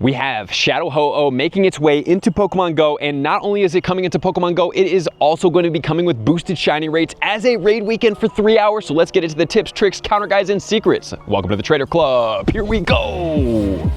We have Shadow Ho-Oh making its way into Pokemon Go, and not only is it coming into Pokemon Go, it is also going to be coming with boosted shiny rates as a raid weekend for 3 hours. So let's get into the tips, tricks, counter guides, and secrets. Welcome to the Trader Club. Here we go.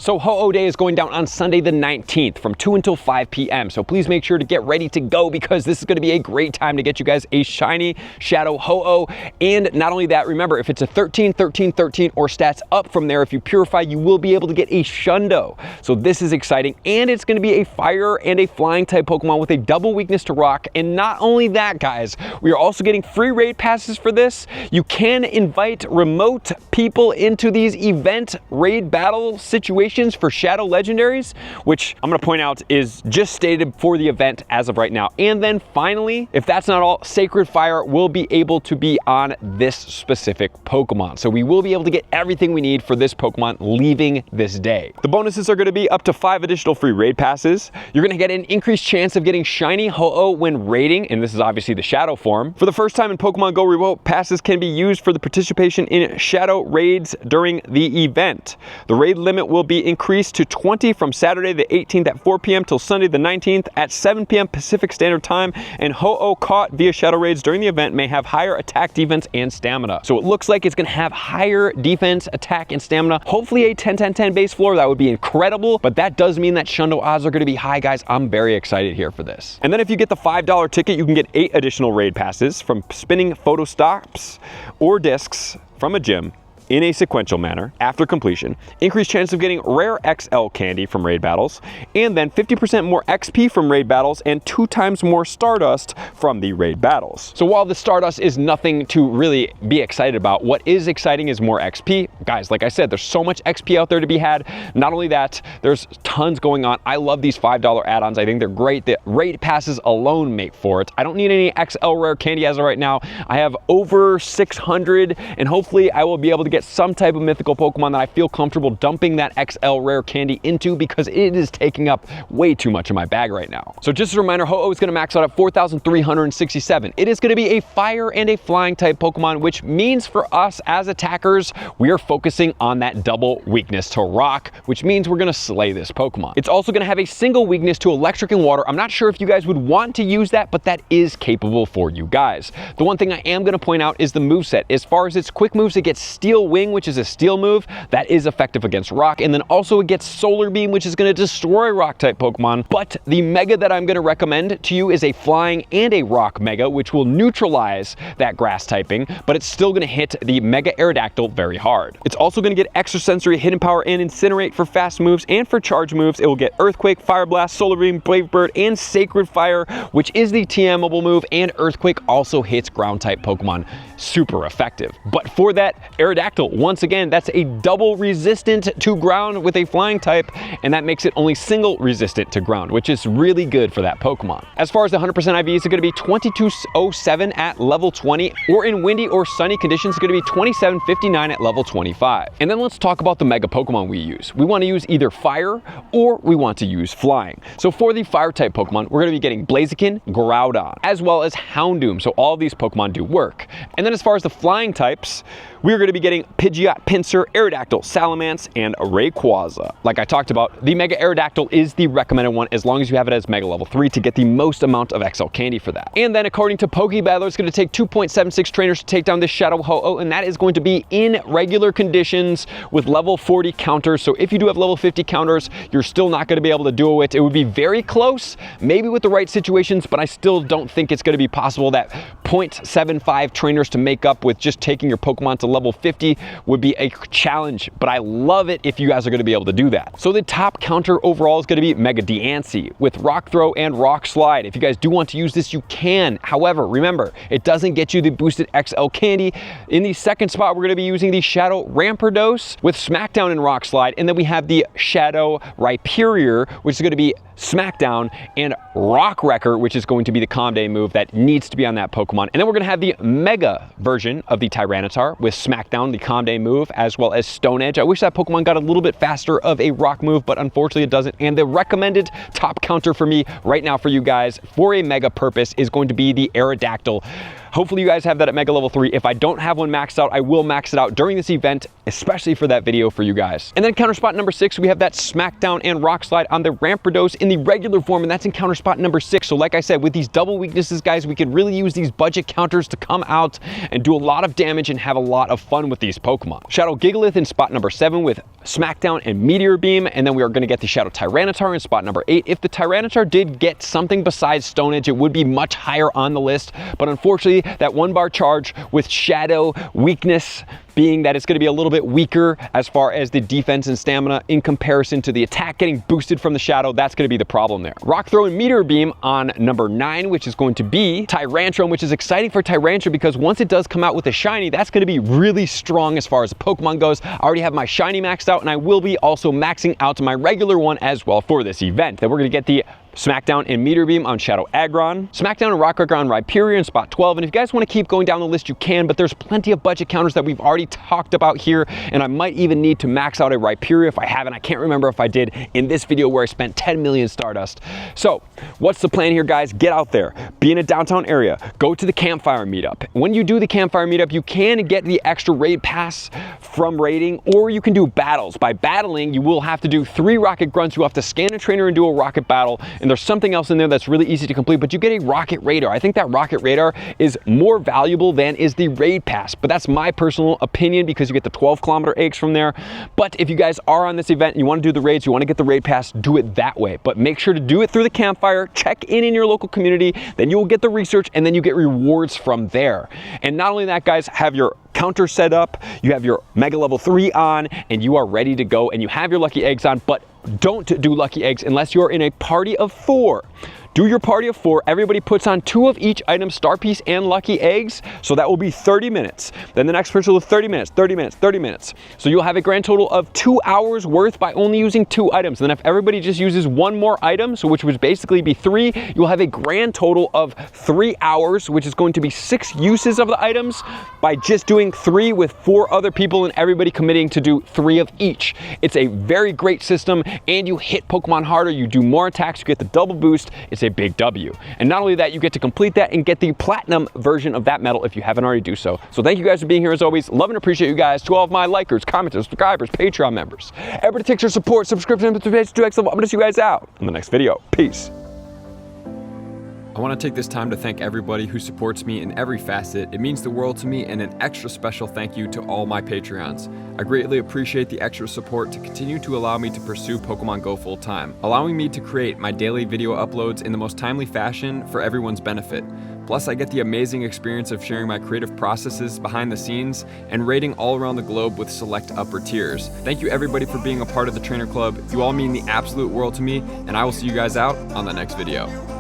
So Ho-Oh Day is going down on Sunday the 19th from 2 until 5 p.m. So please make sure to get ready to go because this is going to be a great time to get you guys a shiny Shadow Ho-Oh. And not only that, remember, if it's a 13, 13, 13 or stats up from there, if you purify, you will be able to get a Shundo. So this is exciting. And it's going to be a fire and a flying type Pokemon with a double weakness to rock. And not only that, guys, we are also getting free raid passes for this. You can invite remote people into these event raid battle situations for Shadow Legendaries, which I'm going to point out is just stated for the event as of right now. And then finally, if that's not all, Sacred Fire will be able to be on this specific Pokemon. So we will be able to get everything we need for this Pokemon leaving this day. The bonuses are going to be up to 5 additional free raid passes. You're going to get an increased chance of getting shiny Ho-Oh when raiding, and this is obviously the Shadow form. For the first time in Pokemon Go, remote passes can be used for the participation in Shadow raids during the event. The raid limit will be increased to 20 from Saturday the 18th at 4 p.m. till Sunday the 19th at 7 p.m. Pacific Standard Time, and Ho-Oh caught via Shadow raids during the event may have higher attack, defense, and stamina. So it looks like it's going to have higher defense, attack, and stamina. Hopefully a 10-10-10 base floor. That would be incredible, but that does mean that Shundo odds are going to be high, guys. I'm very excited here for this. And then if you get the $5 ticket, you can get 8 additional raid passes from spinning photo stops or discs from a gym in a sequential manner after completion, increased chance of getting rare XL candy from raid battles, and then 50% more XP from raid battles and 2 times more Stardust from the raid battles. So while the Stardust is nothing to really be excited about, what is exciting is more XP. Guys, like I said, there's so much XP out there to be had. Not only that, there's tons going on. I love these $5 add-ons. I think they're great. The raid passes alone make for it. I don't need any XL rare candy as of right now. I have over 600, and hopefully I will be able to get some type of mythical Pokemon that I feel comfortable dumping that XL rare candy into because it is taking up way too much of my bag right now. So just a reminder, Ho-Oh is going to max out at 4,367. It is going to be a fire and a flying type Pokemon, which means for us as attackers, we are focusing on that double weakness to rock, which means we're going to slay this Pokemon. It's also going to have a single weakness to electric and water. I'm not sure if you guys would want to use that, but that is capable for you guys. The one thing I am going to point out is the moveset. As far as its quick moves, it gets Steel Wing, which is a steel move that is effective against rock, and then also it gets Solar Beam, which is going to destroy rock type Pokemon. But the mega that I'm going to recommend to you is a flying and a rock mega, which will neutralize that grass typing, but it's still going to hit the Mega Aerodactyl very hard. It's also going to get extrasensory hidden power and incinerate for fast moves, and for charge moves it will get Earthquake, Fire Blast, Solar Beam, Brave Bird, and Sacred Fire, which is the TMable move, and Earthquake also hits ground type Pokemon super effective. But for that Aerodactyl, once again, that's a double resistant to ground with a flying type, and that makes it only single resistant to ground, which is really good for that Pokemon. As far as the 100% IVs, it's going to be 2207 at level 20, or in windy or sunny conditions, it's going to be 2759 at level 25. And then let's talk about the mega Pokemon we use. We want to use either fire or we want to use flying. So for the fire type Pokemon, we're going to be getting Blaziken, Groudon, as well as Houndoom. So all of these Pokemon do work. And then as far as the flying types, we're going to be getting Pidgeot, Pinsir, Aerodactyl, Salamence, and Rayquaza. Like I talked about, the Mega Aerodactyl is the recommended one as long as you have it as Mega Level 3 to get the most amount of XL candy for that. And then according to Pokebattler, it's going to take 2.76 trainers to take down this Shadow Ho-Oh, and that is going to be in regular conditions with level 40 counters. So if you do have level 50 counters, you're still not going to be able to do it. It would be very close, maybe with the right situations, but I still don't think it's going to be possible that 0.75 trainers to make up with just taking your Pokemon to level 50 would be a challenge, but I love it if you guys are going to be able to do that. So the top counter overall is going to be Mega Diancie with Rock Throw and Rock Slide. If you guys do want to use this, you can. However, remember, it doesn't get you the boosted XL candy. In the second spot, we're going to be using the Shadow Rampardos with Smackdown and Rock Slide, and then we have the Shadow Rhyperior, which is going to be Smackdown, and Rock Wrecker, which is going to be the Calm Day move that needs to be on that Pokemon. And then we're going to have the Mega version of the Tyranitar with Smackdown, the Calm Day move, as well as Stone Edge. I wish that Pokemon got a little bit faster of a rock move, but unfortunately it doesn't. And the recommended top counter for me right now for you guys for a Mega purpose is going to be the Aerodactyl. hopefully you guys have that at Mega Level 3. If I don't have one maxed out, I will max it out during this event, especially for that video for you guys. And then counter spot number 6, we have that Smackdown and Rock Slide on the Rampardos in the regular form, and that's in counter spot number 6. So like I said, with these double weaknesses, guys, we can really use these budget counters to come out and do a lot of damage and have a lot of fun with these Pokemon. Shadow Gigalith in spot number 7 with Smackdown and Meteor Beam, and then we are going to get the Shadow Tyranitar in spot number 8. If the Tyranitar did get something besides Stone Edge, it would be much higher on the list, but unfortunately that 1-bar charge with Shadow weakness being that it's going to be a little bit weaker as far as the defense and stamina in comparison to the attack getting boosted from the Shadow, that's going to be the problem there. Rock Throw and Meteor Beam on number 9, which is going to be Tyrantrum, which is exciting for Tyrantrum because once it does come out with a shiny, that's going to be really strong as far as the Pokemon goes. I already have my shiny maxed out, and I will be also maxing out my regular one as well for this event. Then we're going to get the Smackdown and Meteor Beam on Shadow Aggron, Smackdown and Rock Cracker on Rhyperior in spot 12, and if you guys want to keep going down the list, you can, but there's plenty of budget counters that we've already talked about here, and I might even need to max out a Rhyperior if I haven't. I can't remember if I did in this video where I spent 10 million Stardust. So what's the plan here, guys? Get out there, be in a downtown area, go to the campfire meetup. When you do the campfire meetup, you can get the extra raid pass from raiding, or you can do battles. By battling, you will have to do 3 Rocket Grunts. You have to scan a trainer and do a rocket battle, and there's something else in there that's really easy to complete, but you get a Rocket Radar. I think that Rocket Radar is more valuable than is the raid pass, but that's my personal opinion because you get the 12-kilometer eggs from there. But if you guys are on this event and you want to do the raids, you want to get the raid pass, do it that way, but make sure to do it through the campfire. Check in your local community, then you will get the research, and then you get rewards from there. And not only that, guys, have your counter set up, you have your Mega Level 3 on, and you are ready to go, and you have your lucky eggs on, but don't do lucky eggs unless you're in a party of 4. Do your party of 4. Everybody puts on 2 of each item, Star Piece and Lucky Eggs. So that will be 30 minutes. Then the next person will do 30 minutes, 30 minutes, 30 minutes. So you'll have a grand total of 2 hours worth by only using 2 items. And then if everybody just uses 1 more item, so which would basically be 3, you'll have a grand total of 3 hours, which is going to be 6 uses of the items by just doing 3 with 4 other people and everybody committing to do 3 of each. It's a very great system, and you hit Pokemon harder, you do more attacks, you get the double boost. It's a big W. And not only that, you get to complete that and get the platinum version of that medal if you haven't already do so. So thank you guys for being here as always. Love and appreciate you guys. To all of my likers, commenters, subscribers, Patreon members. Everybody takes your support, subscription to 2x level. I'm gonna see you guys out in the next video. Peace. I want to take this time to thank everybody who supports me in every facet. It means the world to me, and an extra special thank you to all my Patreons. I greatly appreciate the extra support to continue to allow me to pursue Pokemon Go full time, allowing me to create my daily video uploads in the most timely fashion for everyone's benefit. Plus, I get the amazing experience of sharing my creative processes behind the scenes and raiding all around the globe with select upper tiers. Thank you everybody for being a part of the Trainer Club. You all mean the absolute world to me, and I will see you guys out on the next video.